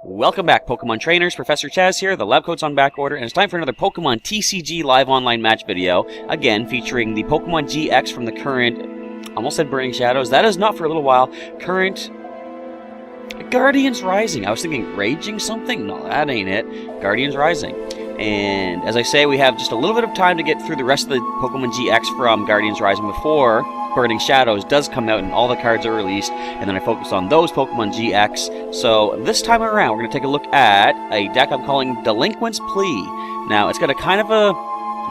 Welcome back, Pokemon trainers. Professor Chaz here. The lab coat's on back order, and it's time for another Pokemon TCG live online match video. Again, featuring the Pokémon-GX from the current, almost said Burning Shadows. That is not for a little while. Current Guardians Rising. I was thinking Raging something. No, that ain't it. Guardians Rising. And as I say, we have just a little bit of time to get through the rest of the Pokémon-GX from Guardians Rising before Burning Shadows does come out and all the cards are released, and then I focus on those Pokémon-GX. So this time around, we're going to take a look at a deck I'm calling Delinquent's Plea. Now, it's got a kind of a,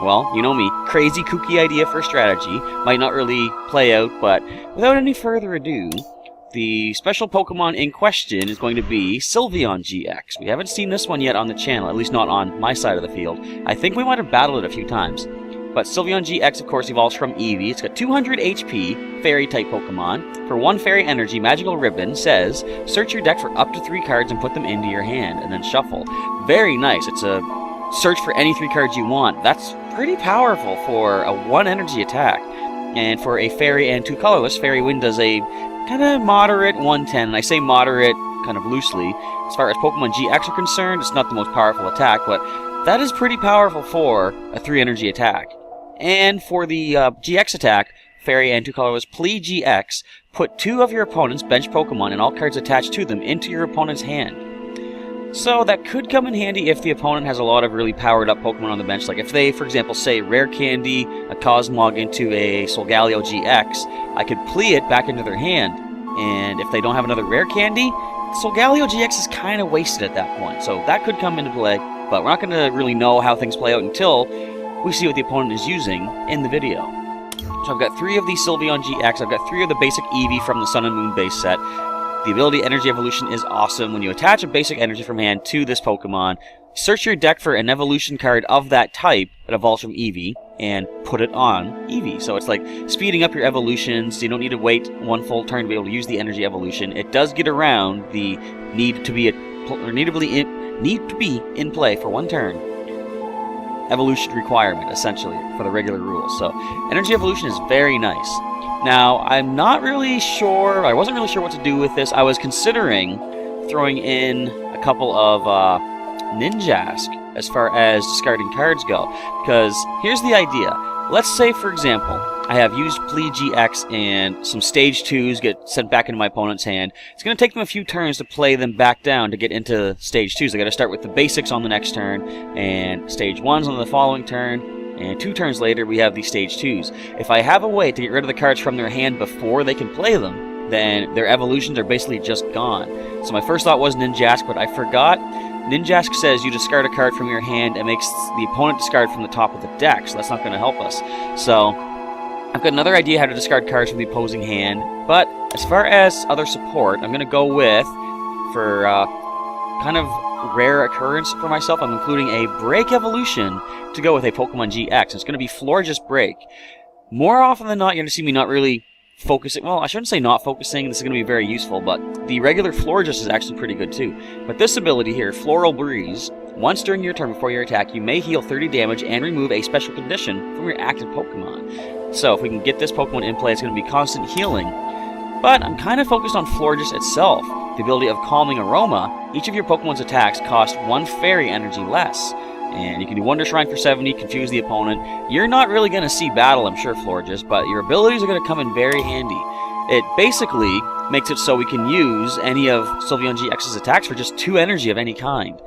well, you know me, crazy, kooky idea for a strategy. Might not really play out, but without any further ado, the special Pokemon in question is going to be Sylveon-GX. We haven't seen this one yet on the channel, at least not on my side of the field. I think we might have battled it a few times. But Sylveon-GX, of course, evolves from Eevee. It's got 200 HP, Fairy-type Pokemon. For 1 Fairy Energy, Magical Ribbon says, search your deck for up to 3 cards and put them into your hand, and then shuffle. Very nice. It's a search for any 3 cards you want. That's pretty powerful for a 1 energy attack. And for a Fairy and 2 colorless, Fairy Wind does a kind of moderate 110, and I say moderate kind of loosely. As far as Pokemon-GX are concerned, it's not the most powerful attack, but that is pretty powerful for a 3 energy attack. And for the GX attack, Fairy and 2 colorless Plea GX, put 2 of your opponent's bench Pokemon and all cards attached to them into your opponent's hand. So that could come in handy if the opponent has a lot of really powered up Pokemon on the bench. Like if they, for example, say Rare Candy a Cosmog into a Solgaleo GX, I could plea it back into their hand. And if they don't have another Rare Candy, Solgaleo GX is kind of wasted at that point. So that could come into play, but we're not going to really know how things play out until we see what the opponent is using in the video. So I've got 3 of the Sylveon-GX, I've got 3 of the basic Eevee from the Sun and Moon base set. The ability Energy Evolution is awesome. When you attach a basic energy from hand to this Pokemon, search your deck for an evolution card of that type that evolves from Eevee, and put it on Eevee. So it's like speeding up your evolutions. You don't need to wait 1 full turn to be able to use the Energy Evolution. It does get around the need to be in play for 1 turn evolution requirement, essentially, for the regular rules. So Energy Evolution is very nice. Now, I'm not really sure, I wasn't really sure what to do with this. I was considering throwing in a couple of Ninjask as far as discarding cards go, because here's the idea. Let's say, for example, I have used Plea GX and some Stage 2s get sent back into my opponent's hand. It's going to take them a few turns to play them back down to get into Stage 2s. I got to start with the basics on the next turn, and Stage 1s on the following turn, and 2 turns later we have the Stage 2s. If I have a way to get rid of the cards from their hand before they can play them, then their evolutions are basically just gone. So my first thought was Ninjask, but I forgot. Ninjask says you discard a card from your hand and makes the opponent discard from the top of the deck, so that's not going to help us. So I've got another idea how to discard cards from the opposing hand, but as far as other support, I'm going to go with, for kind of rare occurrence for myself, I'm including a Break Evolution to go with a Pokemon-GX. It's going to be Florges BREAK. More often than not, you're going to see me not really focusing, well, I shouldn't say not focusing, this is going to be very useful, but the regular Florges is actually pretty good too. But this ability here, Floral Breeze, once during your turn before your attack, you may heal 30 damage and remove a special condition from your active Pokemon. So if we can get this Pokemon in play, it's going to be constant healing. But I'm kind of focused on Florges itself. The ability of Calming Aroma, each of your Pokemon's attacks cost 1 Fairy Energy less. And you can do Wonder Shrine for 70, confuse the opponent. You're not really going to see battle, I'm sure, Florges, but your abilities are going to come in very handy. It basically makes it so we can use any of Sylveon-GX's attacks for just 2 energy of any kind.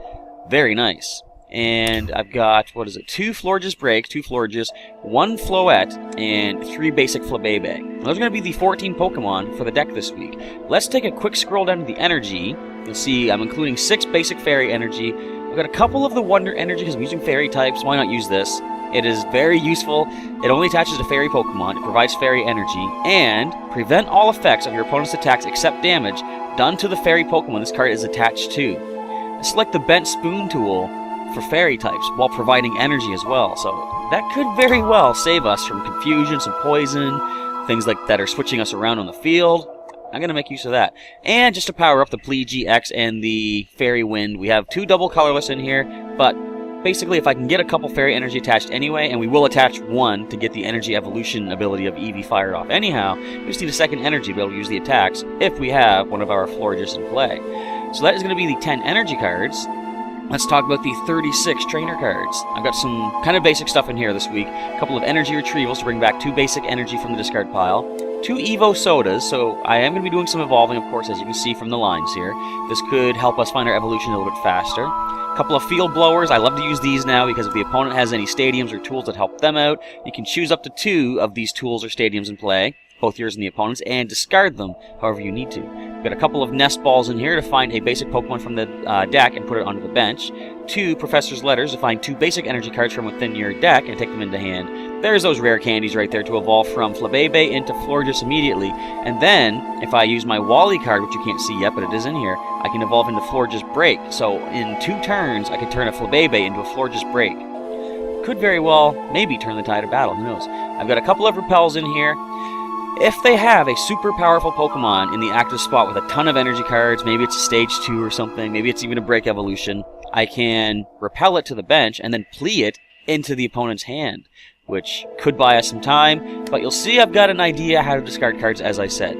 Very nice. And I've got, 2 Florges BREAK, 2 Florges, 1 Floette, and 3 basic Flabébé. Those are going to be the 14 Pokemon for the deck this week. Let's take a quick scroll down to the energy. You'll see I'm including 6 basic Fairy Energy. I've got a couple of the Wonder Energy because I'm using Fairy types. Why not use this? It is very useful. It only attaches to Fairy Pokemon. It provides Fairy Energy. And prevent all effects of your opponent's attacks except damage done to the Fairy Pokemon this card is attached to. Select the Bent Spoon tool for Fairy types while providing energy as well. So that could very well save us from confusion, some poison, things like that are switching us around on the field. I'm going to make use of that. And just to power up the Plea GX and the Fairy Wind, we have 2 double colorless in here, but basically if I can get a couple Fairy Energy attached anyway, and we will attach 1 to get the Energy Evolution ability of Eevee fired off anyhow, we just need a second energy to be able to use the attacks if we have one of our Florges in play. So that is going to be the 10 energy cards. Let's talk about the 36 trainer cards. I've got some kind of basic stuff in here this week. A couple of energy retrievals to bring back 2 basic energy from the discard pile. 2 Evo sodas, so I am going to be doing some evolving, of course, as you can see from the lines here. This could help us find our evolution a little bit faster. A couple of field blowers. I love to use these now because if the opponent has any stadiums or tools that help them out, you can choose up to 2 of these tools or stadiums in play, both yours and the opponent's, and discard them however you need to. We've got a couple of nest balls in here to find a basic Pokemon from the deck and put it onto the bench. 2 Professor's Letters to find 2 basic energy cards from within your deck and take them into hand. There's those rare candies right there to evolve from Flabébé into Florges immediately. And then, if I use my Wally card, which you can't see yet, but it is in here, I can evolve into Florges BREAK. So in 2 turns, I can turn a Flabébé into a Florges BREAK. Could very well, maybe turn the tide of battle, who knows. I've got a couple of repels in here. If they have a super powerful Pokemon in the active spot with a ton of energy cards, maybe it's a stage 2 or something, maybe it's even a break evolution, I can repel it to the bench and then plea it into the opponent's hand, which could buy us some time, but you'll see I've got an idea how to discard cards, as I said.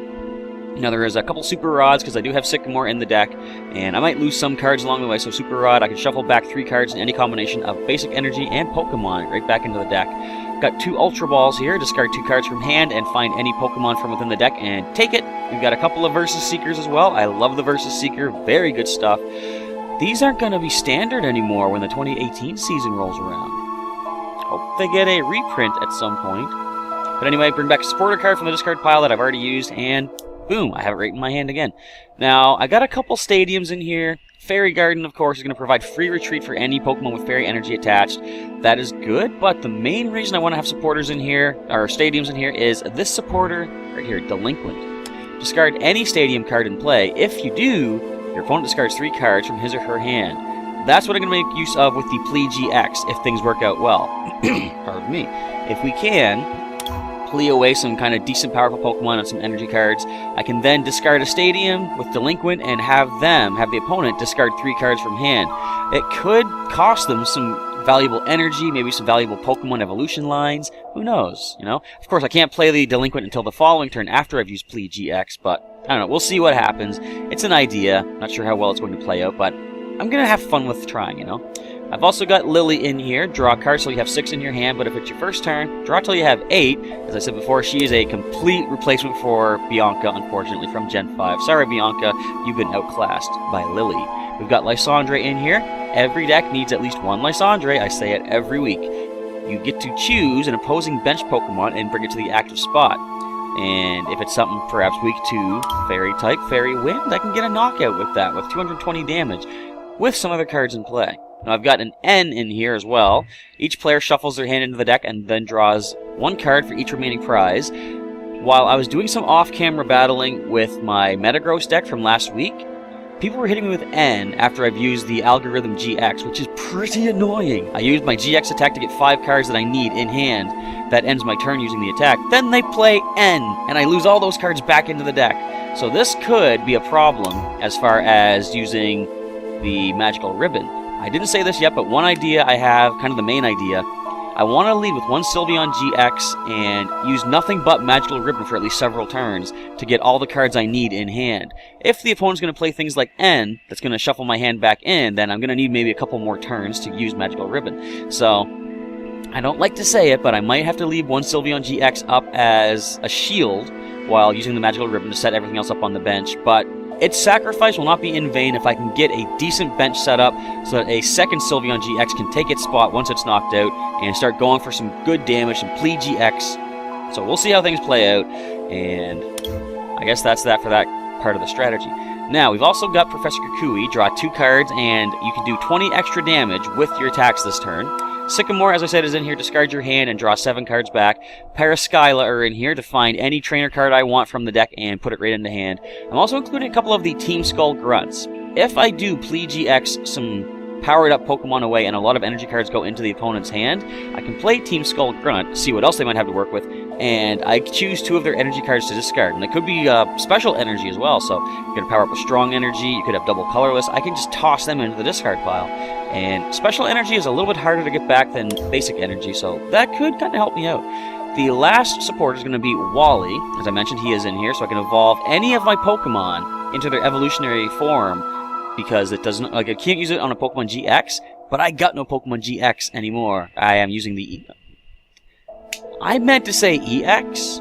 Now, there is a couple Super Rods, because I do have Sycamore in the deck, and I might lose some cards along the way, so Super Rod, I can shuffle back 3 cards in any combination of basic energy and Pokemon right back into the deck. Got 2 Ultra Balls here, discard 2 cards from hand and find any Pokemon from within the deck and take it. We've got a couple of Versus Seekers as well. I love the Versus Seeker, very good stuff. These aren't going to be standard anymore when the 2018 season rolls around. Hope they get a reprint at some point. But anyway, bring back a supporter card from the discard pile that I've already used, and boom, I have it right in my hand again. Now, I got a couple stadiums in here. Fairy Garden, of course, is going to provide free retreat for any Pokemon with Fairy Energy attached. That is good, but the main reason I want to have supporters in here, or stadiums in here, is this supporter right here, Delinquent. Discard any stadium card in play. If you do, your opponent discards 3 cards from his or her hand. That's what I'm going to make use of with the Plea GX, if things work out well. Pardon me. If we can plea away some kind of decent powerful Pokemon and some energy cards, I can then discard a stadium with Delinquent and have the opponent discard 3 cards from hand. It could cost them some valuable energy, maybe some valuable Pokemon evolution lines, who knows, you know? Of course, I can't play the Delinquent until the following turn after I've used Plea GX, but I don't know, we'll see what happens. It's an idea, not sure how well it's going to play out, but I'm going to have fun with trying, you know? I've also got Lily in here. Draw a card so you have 6 in your hand, but if it's your first turn, draw till you have 8. As I said before, she is a complete replacement for Bianca, unfortunately, from Gen 5. Sorry, Bianca, you've been outclassed by Lily. We've got Lysandre in here. Every deck needs at least 1 Lysandre. I say it every week. You get to choose an opposing bench Pokemon and bring it to the active spot. And if it's something perhaps weak to Fairy type, Fairy Wind, I can get a knockout with that, with 220 damage, with some other cards in play. Now, I've got an N in here as well. Each player shuffles their hand into the deck and then draws 1 card for each remaining prize. While I was doing some off-camera battling with my Metagross deck from last week, people were hitting me with N after I've used the Algorithm-GX, which is pretty annoying. I used my GX attack to get 5 cards that I need in hand. That ends my turn using the attack. Then they play N, and I lose all those cards back into the deck. So this could be a problem as far as using the Magical Ribbon. I didn't say this yet, but one idea I have, kind of the main idea, I want to lead with 1 Sylveon-GX and use nothing but Magical Ribbon for at least several turns to get all the cards I need in hand. If the opponent's going to play things like N, that's going to shuffle my hand back in, then I'm going to need maybe a couple more turns to use Magical Ribbon. So, I don't like to say it, but I might have to leave 1 Sylveon-GX up as a shield while using the Magical Ribbon to set everything else up on the bench, but its sacrifice will not be in vain if I can get a decent bench set up so that a second Sylveon-GX can take its spot once it's knocked out and start going for some good damage, some Plea GX. So we'll see how things play out, and I guess that's that for that part of the strategy. Now, we've also got Professor Kukui. Draw 2 cards, and you can do 20 extra damage with your attacks this turn. Sycamore, as I said, is in here. Discard your hand and draw 7 cards back. Paraskyla are in here to find any trainer card I want from the deck and put it right into hand. I'm also including a couple of the Team Skull Grunts. If I do Plea GX some powered up Pokemon away and a lot of energy cards go into the opponent's hand, I can play Team Skull Grunt, see what else they might have to work with, and I choose 2 of their energy cards to discard. And it could be special energy as well, so you could power up with strong energy, you could have double colorless. I can just toss them into the discard pile. And special energy is a little bit harder to get back than basic energy, so that could kind of help me out. The last support is going to be Wally. As I mentioned, he is in here, so I can evolve any of my Pokemon into their evolutionary form because it doesn't, like, I can't use it on a Pokemon GX, but I got no Pokemon GX anymore. I am using the I meant to say EX.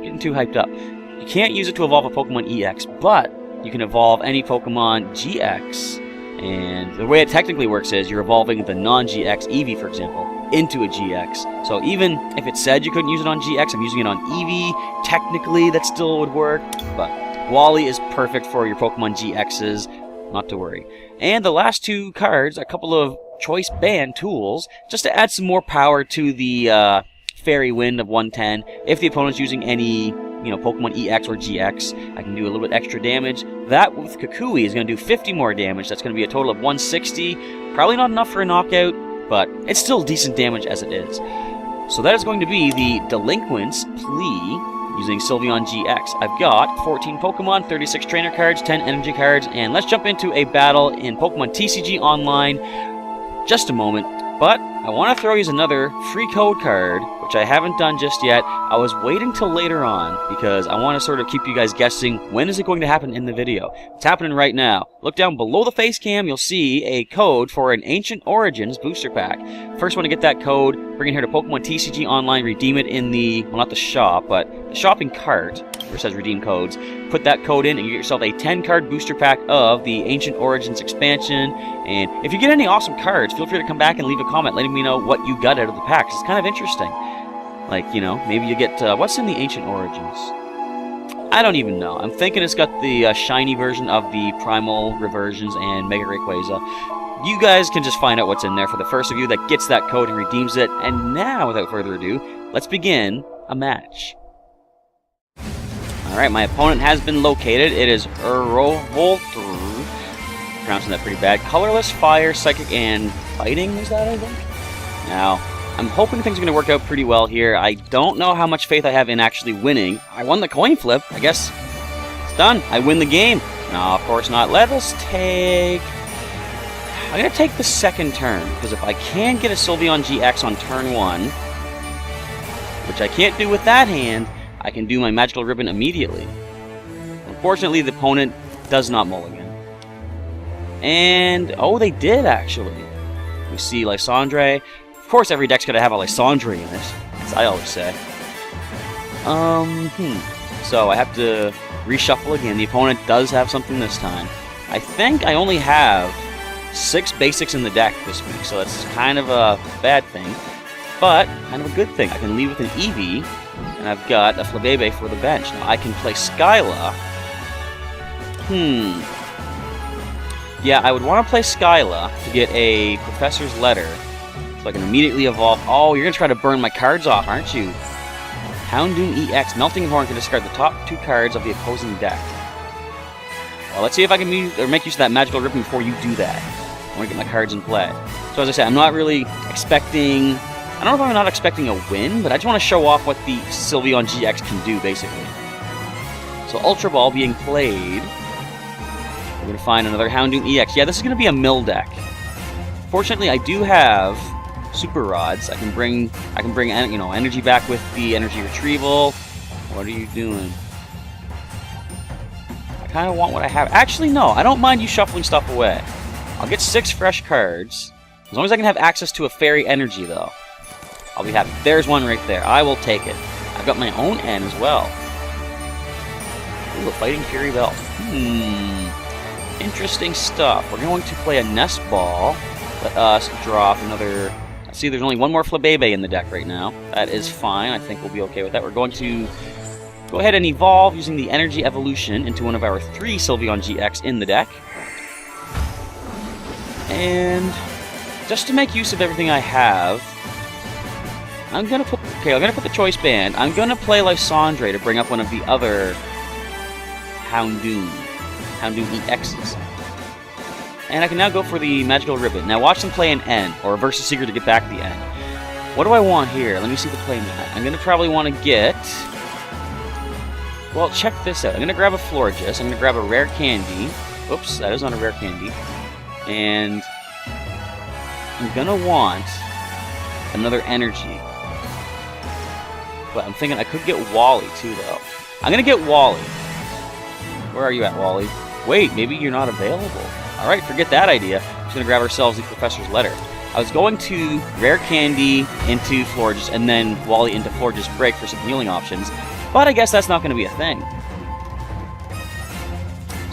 Getting too hyped up. You can't use it to evolve a Pokemon EX, but you can evolve any Pokemon GX. And the way it technically works is you're evolving the non-GX Eevee, for example, into a GX. So even if it said you couldn't use it on GX, I'm using it on Eevee. Technically, that still would work, but Wally is perfect for your Pokemon GXs. Not to worry. And the last two cards, a couple of choice band tools, just to add some more power to the Fairy Wind of 110. If the opponent's using any, Pokemon EX or GX, I can do a little bit extra damage. That with Kukui is going to do 50 more damage. That's going to be a total of 160. Probably not enough for a knockout, but it's still decent damage as it is. So that is going to be the Delinquent's Plea using Sylveon-GX. I've got 14 Pokemon, 36 trainer cards, 10 energy cards, and let's jump into a battle in Pokemon TCG Online. Just a moment. But I want to throw you another free code card, which I haven't done just yet. I was waiting till later on because I want to sort of keep you guys guessing when is it going to happen in the video. It's happening right now. Look down below the face cam, you'll see a code for an Ancient Origins booster pack. First one to get that code, bring it here to Pokemon TCG Online, redeem it in the, well, not the shop, but the shopping cart, where it says redeem codes. Put that code in and you get yourself a 10-card booster pack of the Ancient Origins expansion. And if you get any awesome cards, feel free to come back and leave a comment letting me know what you got out of the packs. It's kind of interesting. Like, maybe you get, what's in the Ancient Origins? I don't even know. I'm thinking it's got the shiny version of the Primal Reversions and Mega Rayquaza. You guys can just find out what's in there for the first of you that gets that code and redeems it. And now, without further ado, let's begin a match. Alright, my opponent has been located. It is Voltru. Pronouncing that pretty bad. Colorless, Fire, Psychic, and Fighting, is that, I think? Now, I'm hoping things are going to work out pretty well here. I don't know how much faith I have in actually winning. I won the coin flip. I guess it's done. I win the game. No, of course not. Let us take... I'm going to take the second turn, because if I can get a Sylveon-GX on turn 1, which I can't do with that hand, I can do my Magical Ribbon immediately. Unfortunately, the opponent does not mulligan. And, oh, they did, actually. We see Lysandre. Of course, every deck's going to have a Lysandre in it, as I always say. So, I have to reshuffle again. The opponent does have something this time. I think I only have 6 basics in the deck this week, so that's kind of a bad thing. But, kind of a good thing. I can lead with an Eevee, and I've got a Flabébé for the bench. Now, I can play Skyla. Yeah, I would want to play Skyla to get a Professor's Letter, so I can immediately evolve. Oh, you're going to try to burn my cards off, aren't you? Houndoom-EX. Melting Horn can discard the top 2 cards of the opposing deck. Well, let's see if I can make use of that Magical Ribbon before you do that. I want to get my cards in play. So as I said, I'm not really expecting... I don't know if I'm not expecting a win, but I just want to show off what the Sylveon-GX can do, basically. So Ultra Ball being played. We're going to find another Houndoom-EX. Yeah, this is going to be a mill deck. Fortunately, I do have Super Rods. I can bring energy back with the energy retrieval. What are you doing? I kind of want what I have. Actually, no. I don't mind you shuffling stuff away. I'll get 6 fresh cards. As long as I can have access to a Fairy Energy, though. I'll be happy. There's one right there. I will take it. I've got my own N as well. Ooh, a Fighting Fury Belt. Interesting stuff. We're going to play a Nest Ball. Let us drop another... See, there's only one more Flabébé in the deck right now. That is fine. I think we'll be okay with that. We're going to go ahead and evolve using the Energy Evolution into one of our 3 Sylveon-GX in the deck. And just to make use of everything I have... I'm gonna put the choice band. I'm gonna play Lysandre to bring up one of the other Houndoom-EXs. And I can now go for the Magical Ribbon. Now watch them play an N, or Reverse the Secret to get back the N. What do I want here? Let me see the play mat. I'm gonna probably want to get... Well, check this out. I'm gonna grab a Florges. I'm gonna grab a Rare Candy. Oops, that is not a Rare Candy. And I'm gonna want another Energy. But I'm thinking I could get Wally, too, though. I'm going to get Wally. Where are you at, Wally? Wait, maybe you're not available. Alright, forget that idea. We're just going to grab ourselves the Professor's Letter. I was going to Rare Candy into Florges and then Wally into Florges BREAK for some healing options, but I guess that's not going to be a thing.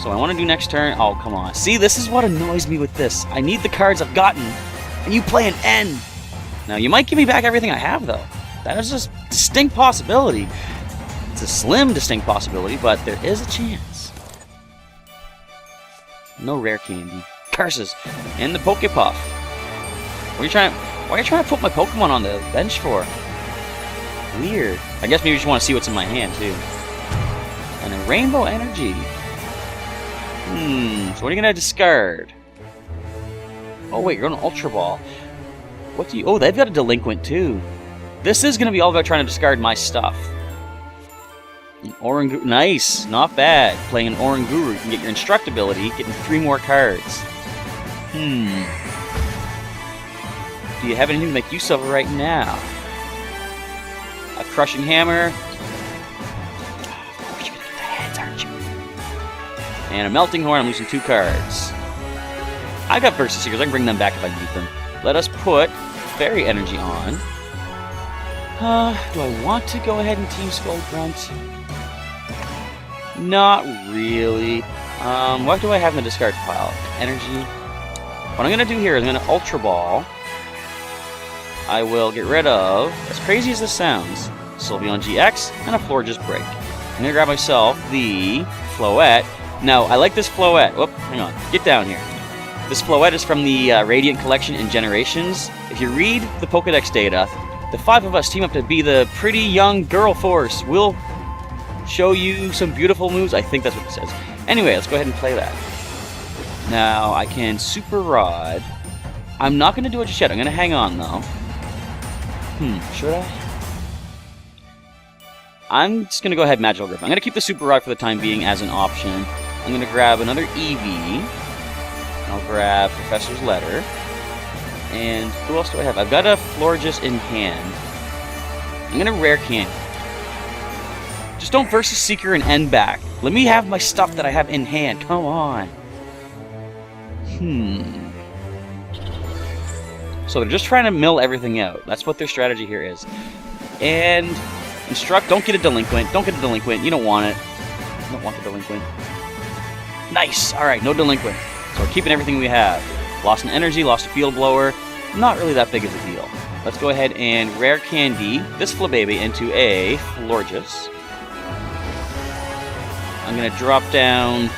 So what I want to do next turn... Oh, come on. See, this is what annoys me with this. I need the cards I've gotten, and you play an N. Now, you might give me back everything I have, though. That is a distinct possibility. It's a slim, distinct possibility, but there is a chance. No Rare Candy. Curses. And the Pokepuff. Why are you trying to put my Pokemon on the bench for? Weird. I guess maybe you just want to see what's in my hand, too. And a Rainbow Energy. So what are you going to discard? Oh, wait, you're on an Ultra Ball. What do you... Oh, they've got a Delinquent, too. This is going to be all about trying to discard my stuff. Oranguru. Nice. Not bad. Playing an Oranguru, you can get your Instruct ability, getting 3 more cards. Do you have anything to make use of right now? A Crushing Hammer. Of course you're going to get the heads, aren't you? And a Melting Horn. I'm losing 2 cards. I got Versus Seekers. I can bring them back if I need them. Let us put Fairy Energy on. Do I want to go ahead and Team Skull Grunt? Not really. What do I have in the discard pile? Energy. What I'm going to do here is I'm going to Ultra Ball. I will get rid of, as crazy as this sounds, Sylveon-GX and a Florges BREAK. I'm going to grab myself the Floette. Now, I like this Floette. Whoop, hang on. Get down here. This Floette is from the Radiant Collection in Generations. If you read the Pokedex data, the 5 of us team up to be the pretty young girl force. We'll show you some beautiful moves. I think that's what it says. Anyway, let's go ahead and play that. Now, I can Super Rod. I'm not going to do it just yet. I'm going to hang on, though. Should I? I'm just going to go ahead and Magical Grip. I'm going to keep the Super Rod for the time being as an option. I'm going to grab another Eevee. I'll grab Professor's Letter. And who else do I have? I've got a Florges in hand. I'm going to Rare Candy. Just don't Versus Seeker and end back. Let me have my stuff that I have in hand. Come on. So they're just trying to mill everything out. That's what their strategy here is. And Instruct, don't get a Delinquent. Don't get a Delinquent. You don't want it. You don't want the Delinquent. Nice. Alright, no Delinquent. So we're keeping everything we have. Lost an Energy, lost a Field Blower. Not really that big of a deal. Let's go ahead and Rare Candy this Flabébé into a Florges. I'm going to drop down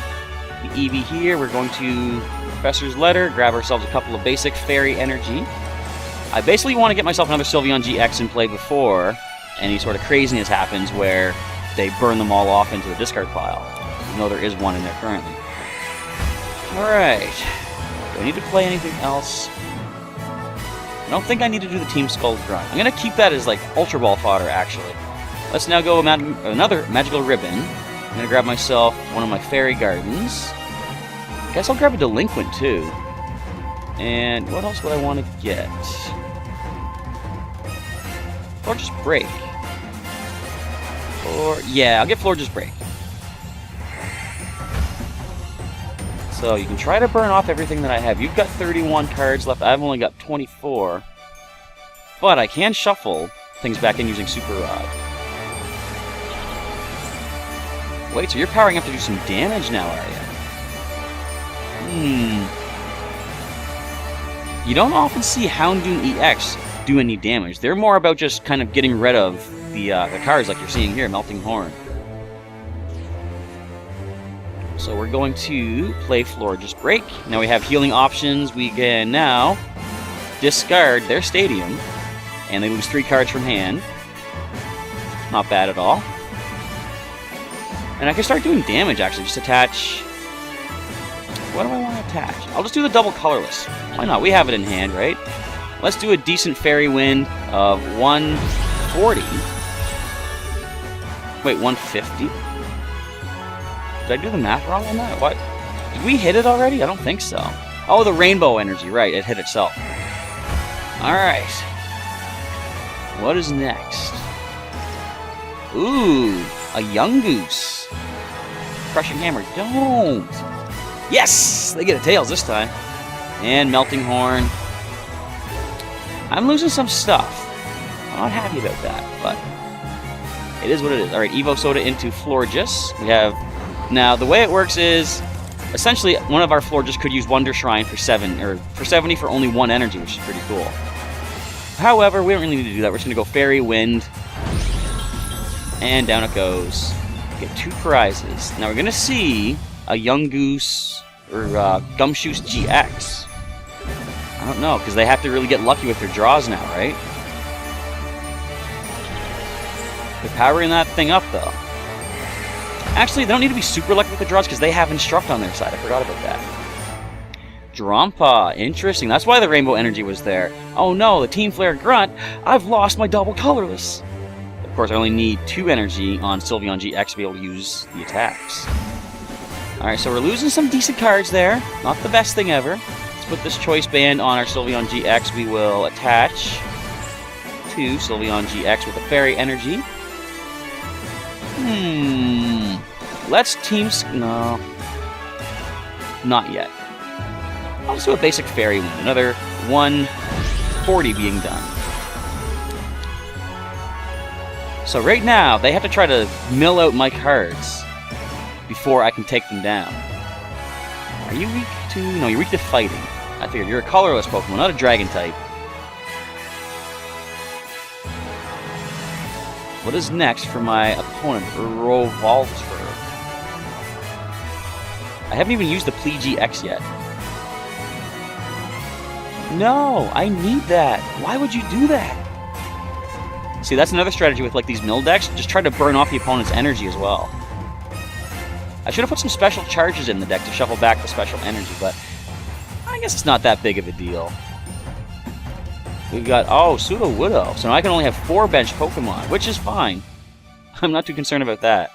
the Eevee here. We're going to Professor's Letter, grab ourselves a couple of basic Fairy Energy. I basically want to get myself another Sylveon-GX in play before any sort of craziness happens where they burn them all off into the discard pile. Even though there is one in there currently. Alright. Do I need to play anything else? I don't think I need to do the Team Skull Grunt. I'm going to keep that as like Ultra Ball fodder, actually. Let's now go another Magical Ribbon. I'm going to grab myself one of my Fairy Gardens. I guess I'll grab a Delinquent, too. And what else would I want to get? Florges BREAK. Or, yeah, I'll get Florges BREAK. So you can try to burn off everything that I have. You've got 31 cards left. I've only got 24. But I can shuffle things back in using Super Rod. Wait, so you're powering up to do some damage now, are you? You don't often see Houndoom-EX do any damage. They're more about just kind of getting rid of the cards like you're seeing here, Melting Horn. So we're going to play Florges BREAK. Now we have healing options. We can now discard their Stadium, and they lose 3 cards from hand. Not bad at all. And I can start doing damage, actually. Just attach... What do I want to attach? I'll just do the double colorless. Why not? We have it in hand, right? Let's do a decent Fairy Wind of 140. Wait, 150? Did I do the math wrong on that? What? Did we hit it already? I don't think so. Oh, the Rainbow Energy. Right, it hit itself. Alright. What is next? Ooh, a Young Goose. Crushing Hammer. Don't! Yes! They get a Tails this time. And Melting Horn. I'm losing some stuff. I'm not happy about that, but it is what it is. Alright, Evo Soda into Florges. We have... Now, the way it works is... Essentially, one of our Florges could use Wonder Shrine for 70 for only 1 energy, which is pretty cool. However, we don't really need to do that. We're just going to go Fairy, Wind, and down it goes. Get 2 prizes. Now we're going to see a Young Goose or Gumshoos GX. I don't know, because they have to really get lucky with their draws now, right? They're powering that thing up, though. Actually, they don't need to be super lucky with the draws because they have Instruct on their side. I forgot about that. Drampa. Interesting. That's why the Rainbow Energy was there. Oh no, the Team Flare Grunt. I've lost my double colorless. Of course, I only need 2 energy on Sylveon-GX to be able to use the attacks. Alright, so we're losing some decent cards there. Not the best thing ever. Let's put this Choice Band on our Sylveon-GX. We will attach to Sylveon-GX with a Fairy Energy. Let's no. Not yet. I'll just do a basic Fairy Wind. Another 140 being done. So right now, they have to try to mill out my cards before I can take them down. Are you weak to... No, you're weak to fighting. I figured you're a colorless Pokemon, not a Dragon type. What is next for my opponent? Revolver. I haven't even used the Plea GX yet. No, I need that. Why would you do that? See, that's another strategy with like these mill decks. Just try to burn off the opponent's energy as well. I should have put some special charges in the deck to shuffle back the special energy, but I guess it's not that big of a deal. We've got, oh, Pseudo-Widow. So now I can only have 4 Benched Pokemon, which is fine. I'm not too concerned about that.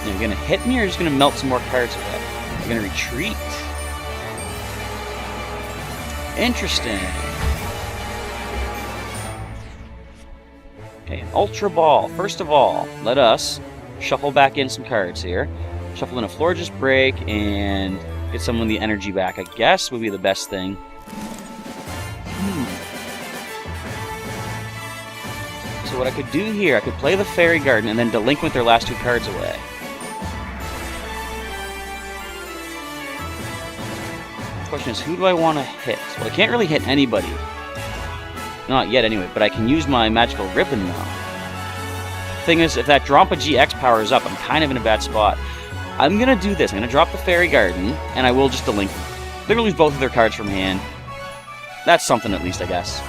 Are you going to hit me, or are you just going to melt some more cards away? You're going to retreat. Interesting. Okay, Ultra Ball. First of all, let us shuffle back in some cards here. Shuffle in a Florges BREAK and get some of the energy back, I guess, would be the best thing. So what I could do here, I could play the Fairy Garden and then Delinquent their last 2 cards away. The question is, who do I want to hit? Well, I can't really hit anybody. Not yet, anyway, but I can use my Magical Ribbon now. Thing is, if that Drampa GX powers up, I'm kind of in a bad spot. I'm going to do this. I'm going to drop the Fairy Garden, and I will just Delinquent. They're going to lose both of their cards from hand. That's something, at least, I guess.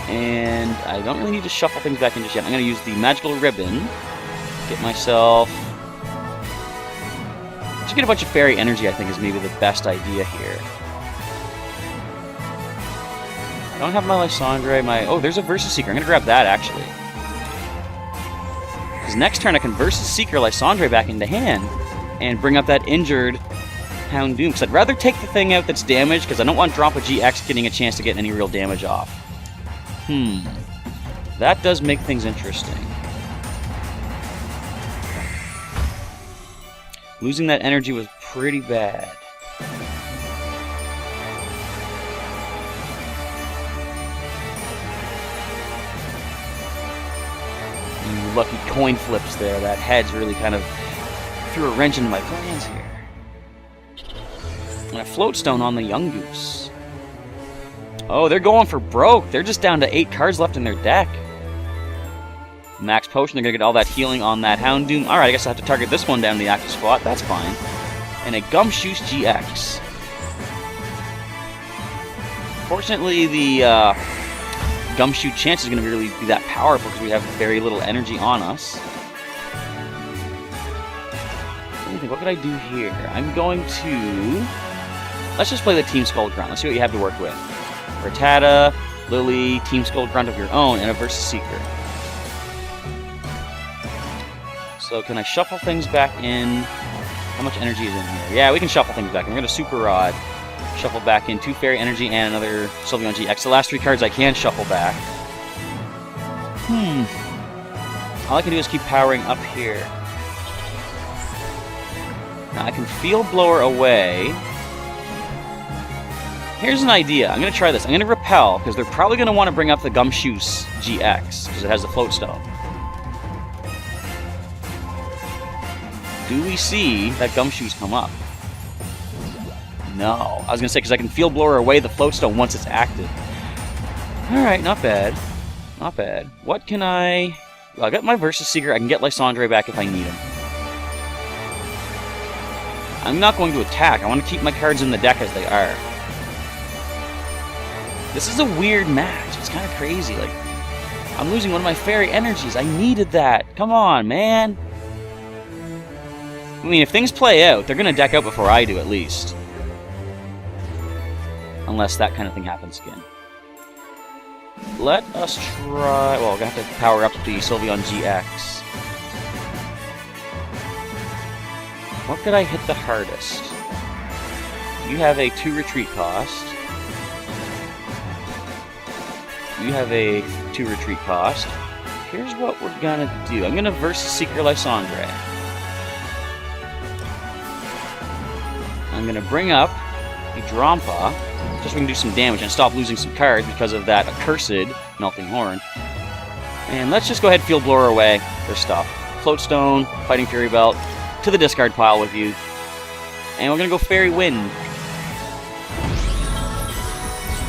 And I don't really need to shuffle things back in just yet. I'm going to use the Magical Ribbon. Get myself... Just get a bunch of Fairy Energy, I think, is maybe the best idea here. I don't have my Lysandre, my... Oh, there's a Versus Seeker. I'm going to grab that, actually. Because next turn I can Versus Seeker Lysandre back into hand and bring up that injured Houndoom. Because I'd rather take the thing out that's damaged, because I don't want Drampa GX getting a chance to get any real damage off. That does make things interesting. Losing that energy was pretty bad. Lucky coin flips there. That head's really kind of threw a wrench into my plans here. And a Float Stone on the Young Goose. Oh, they're going for broke. They're just down to 8 cards left in their deck. Max Potion, they're going to get all that healing on that Houndoom. Alright, I guess I have to target this one down in the active spot. That's fine. And a Gumshoos GX. Fortunately, the Gumshoe chance is going to really be that powerful because we have very little energy on us. What could I do here? I'm going to... Let's just play the Team Skull Grunt. Let's see what you have to work with. Rattata, Lily, Team Skull Grunt of your own, and a Versus Seeker. So can I shuffle things back in? How much energy is in here? Yeah, we can shuffle things back in. We're going to Super Rod. Shuffle back in 2 Fairy Energy and another Sylveon-GX. The last 3 cards I can shuffle back. All I can do is keep powering up here. Now I can Field Blower away. Here's an idea. I'm going to try this. I'm going to Repel, because they're probably going to want to bring up the Heroes-GX, because it has the Float Stone. Do we see that Gumshoos come up? No. I was going to say, because I can Field Blower away the Float Stone once it's active. Alright, not bad. Not bad. What can I... Well, I got my Versus Seeker. I can get Lysandre back if I need him. I'm not going to attack. I want to keep my cards in the deck as they are. This is a weird match. It's kind of crazy. Like, I'm losing one of my fairy energies. I needed that. Come on, man. I mean, if things play out, they're going to deck out before I do, at least. Unless that kind of thing happens again. Let us try... Well, we're going to have to power up the Sylveon-GX. What could I hit the hardest? You have a 2 retreat cost. You have a 2 retreat cost. Here's what we're going to do. I'm going to Versus Seeker Lysandre. I'm going to bring up a Drampa, just so we can do some damage and stop losing some cards because of that accursed Melting Horn. And let's just go ahead and Field Blower away their stuff. Float Stone, Fighting Fury Belt, to the discard pile with you. And we're going to go Fairy Wind.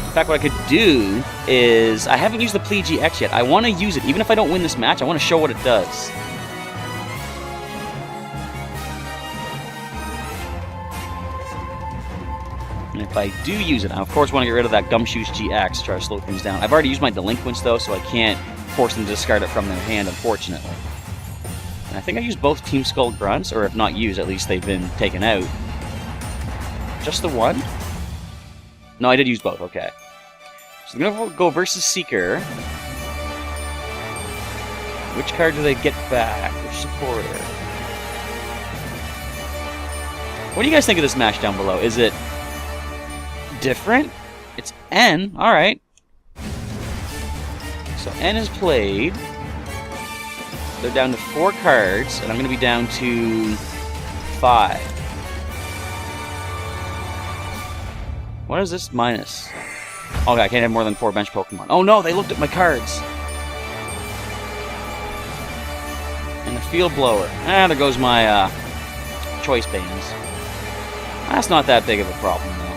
In fact, what I could do is... I haven't used the Plea GX yet. I want to use it. Even if I don't win this match, I want to show what it does. And if I do use it, I of course want to get rid of that Gumshoos-GX to try to slow things down. I've already used my Delinquents, though, so I can't force them to discard it from their hand, unfortunately. And I think I used both Team Skull Grunts, or if not used, at least they've been taken out. Just the one? No, I did use both, okay. So I'm going to go Versus Seeker. Which card do they get back? Which supporter? What do you guys think of this match down below? Is it different? It's N, alright. So N is played. They're down to 4 cards, and I'm going to be down to 5. What is this minus? Okay, I can't have more than 4 Benched Pokemon. Oh no, they looked at my cards! And the Field Blower. Ah, there goes my choice bands. That's not that big of a problem, though.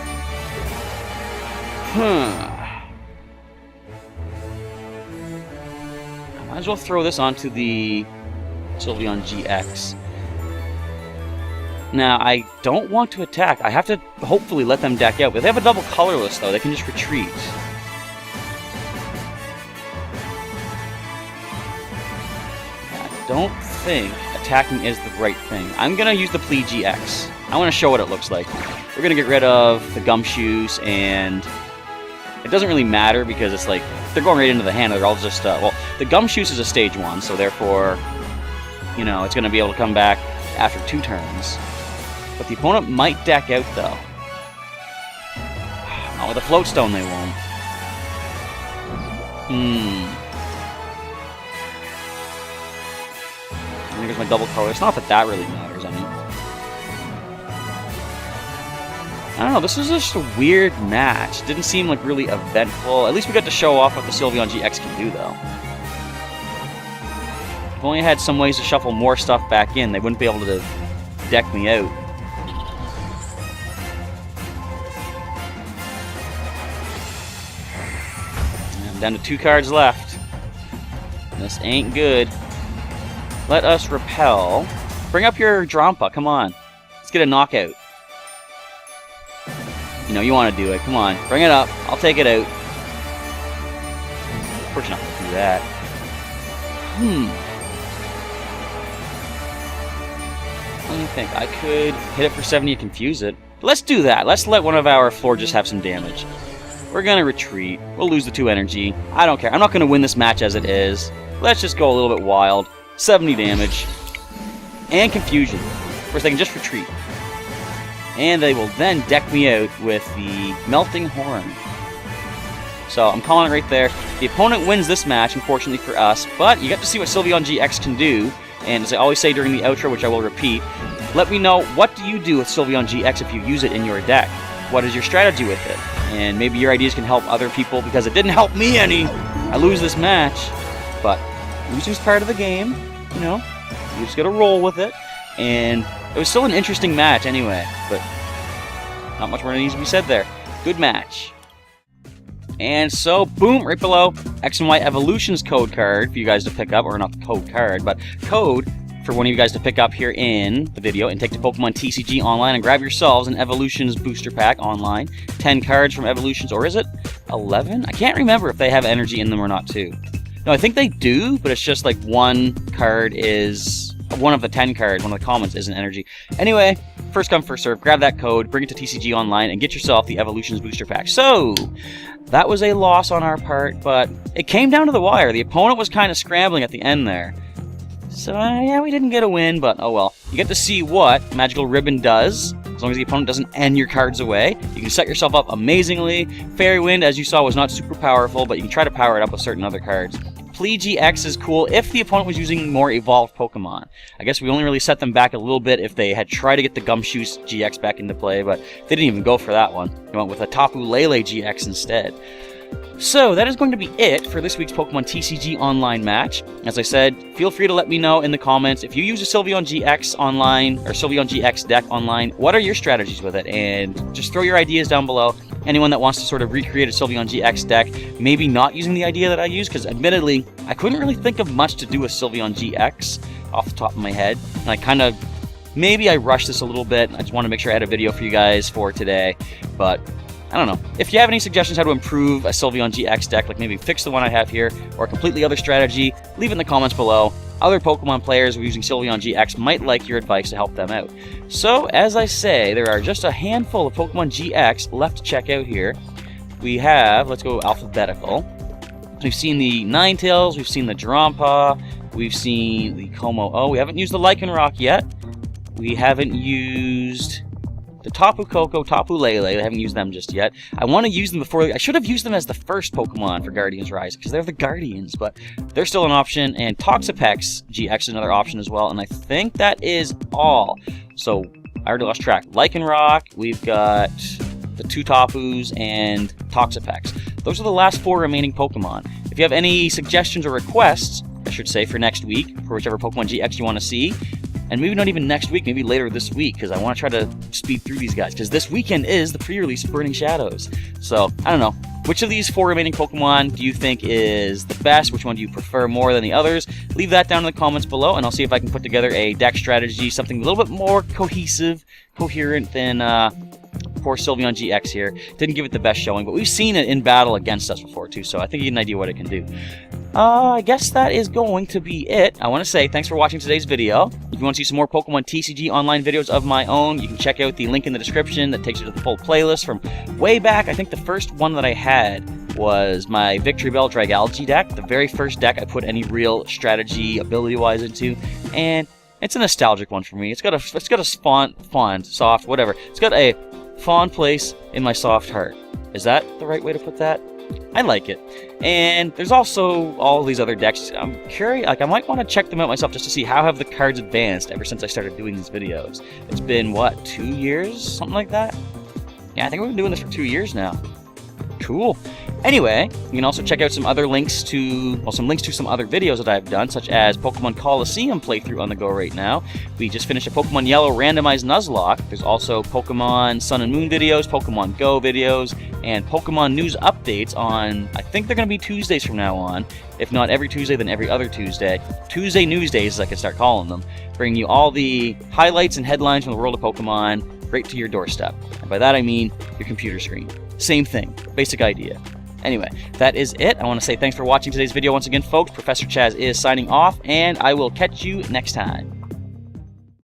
I might as well throw this onto the Sylveon-GX. Now, I don't want to attack. I have to hopefully let them deck out. But if they have a double colorless, though, they can just retreat. I don't think attacking is the right thing. I'm going to use the Plea GX. I want to show what it looks like. We're going to get rid of the Gumshoos, and it doesn't really matter because it's like, they're going right into the hand. They're all just, well, the Gumshoos is a stage 1, so therefore, you know, it's going to be able to come back after 2 turns. But the opponent might deck out, though. Oh, with a Float Stone they won't. And there's my double color. It's not that that really matters, I mean. I don't know, this is just a weird match. It didn't seem like really eventful. At least we got to show off what the Sylveon-GX can do, though. If only I had some ways to shuffle more stuff back in, they wouldn't be able to deck me out. And down to 2 cards left. This ain't good. Let us Repel. Bring up your Drampa, come on. Let's get a knockout. You know, you want to do it. Come on, bring it up. I'll take it out. Of course you're not going to do that. What do you think? I could hit it for 70 and confuse it. Let's do that. Let's let one of our Florges have some damage. We're going to retreat. We'll lose the 2 energy. I don't care. I'm not going to win this match as it is. Let's just go a little bit wild. 70 damage. And confusion. Of course, they can just retreat. And they will then deck me out with the Melting Horn. So I'm calling it right there. The opponent wins this match, unfortunately for us, but you get to see what Sylveon-GX can do. And as I always say during the outro, which I will repeat, let me know, what do you do with Sylveon-GX if you use it in your deck? What is your strategy with it? And maybe your ideas can help other people, because it didn't help me any. I lose this match, but losing's part of the game, you know? You just gotta roll with it. And it was still an interesting match anyway, but not much more needs to be said there. Good match. And so, boom, right below, X and Y Evolutions code card for you guys to pick up, or not the code card, but code for one of you guys to pick up here in the video and take to Pokemon TCG online and grab yourselves an Evolutions booster pack online. 10 cards from Evolutions, or is it 11? I can't remember if they have energy in them or not too. No, I think they do, but it's just like one card is... one of the 10 cards, one of the commons isn't energy. Anyway, first come, first serve. Grab that code, bring it to TCG Online, and get yourself the Evolutions booster pack. So, that was a loss on our part, but it came down to the wire. The opponent was kind of scrambling at the end there. So, yeah, we didn't get a win, but oh well. You get to see what Magical Ribbon does. As long as the opponent doesn't end your cards away, you can set yourself up amazingly. Fairy Wind, as you saw, was not super powerful, but you can try to power it up with certain other cards. Plea GX is cool if the opponent was using more evolved Pokemon. I guess we only really set them back a little bit if they had tried to get the Gumshoos GX back into play, but they didn't even go for that one. They went with a Tapu Lele GX instead. So, that is going to be it for this week's Pokemon TCG Online match. As I said, feel free to let me know in the comments if you use a Sylveon-GX online, or Sylveon-GX deck online, what are your strategies with it? And just throw your ideas down below. Anyone that wants to sort of recreate a Sylveon-GX deck, maybe not using the idea that I use, because admittedly, I couldn't really think of much to do with Sylveon-GX off the top of my head. And I kind of, maybe I rushed this a little bit. I just want to make sure I had a video for you guys for today, but I don't know. If you have any suggestions how to improve a Sylveon-GX deck, like maybe fix the one I have here, or a completely other strategy, leave it in the comments below. Other Pokemon players who are using Sylveon-GX might like your advice to help them out. So, as I say, there are just a handful of Pokemon-GX left to check out here. We have, let's go alphabetical. We've seen the Ninetales, we've seen the Drampa, we've seen the Como-O. We haven't used the Lycanroc yet. We haven't used the Tapu Koko, Tapu Lele. I haven't used them just yet. I want to use them before... I should have used them as the first Pokemon for Guardians Rise, because they're the Guardians, but they're still an option. And Toxapex GX is another option as well, and I think that is all. So, I already lost track. Lycanroc, we've got the 2 Tapus, and Toxapex. Those are the last 4 remaining Pokemon. If you have any suggestions or requests, I should say, for next week, for whichever Pokemon GX you want to see, and maybe not even next week, maybe later this week, because I want to try to speed through these guys, because this weekend is the pre-release of Burning Shadows. So, I don't know. Which of these 4 remaining Pokemon do you think is the best? Which one do you prefer more than the others? Leave that down in the comments below, and I'll see if I can put together a deck strategy, something a little bit more cohesive, coherent than poor Sylveon-GX here. Didn't give it the best showing, but we've seen it in battle against us before, too, so I think you get an idea what it can do. I guess that is going to be it. I want to say thanks for watching today's video. If you want to see some more Pokemon TCG online videos of my own, you can check out the link in the description that takes you to the full playlist from way back. I think the first one that I had was my Victory Bell Dragalge deck, the very first deck I put any real strategy ability-wise into, and it's a nostalgic one for me. It's got a soft, whatever. It's got a fond place in my soft heart. Is that the right way to put that? I like it. And there's also all these other decks. I'm curious, like I might want to check them out myself just to see how have the cards advanced ever since I started doing these videos. It's been, what, 2 years? Something like that? Yeah, I think we've been doing this for 2 years now. Cool. Anyway, you can also check out some other links to, well, some links to some other videos that I've done, such as Pokemon Coliseum playthrough on the go right now. We just finished a Pokemon Yellow randomized Nuzlocke. There's also Pokemon Sun and Moon videos, Pokemon Go videos, and Pokemon news updates on, I think they're going to be Tuesdays from now on. If not every Tuesday, then every other Tuesday. Tuesday News Days, as I can start calling them. Bringing you all the highlights and headlines from the world of Pokemon right to your doorstep. And by that I mean your computer screen. Same thing. Basic idea. Anyway, that is it. I want to say thanks for watching today's video once again, folks. Professor Chaz is signing off, and I will catch you next time.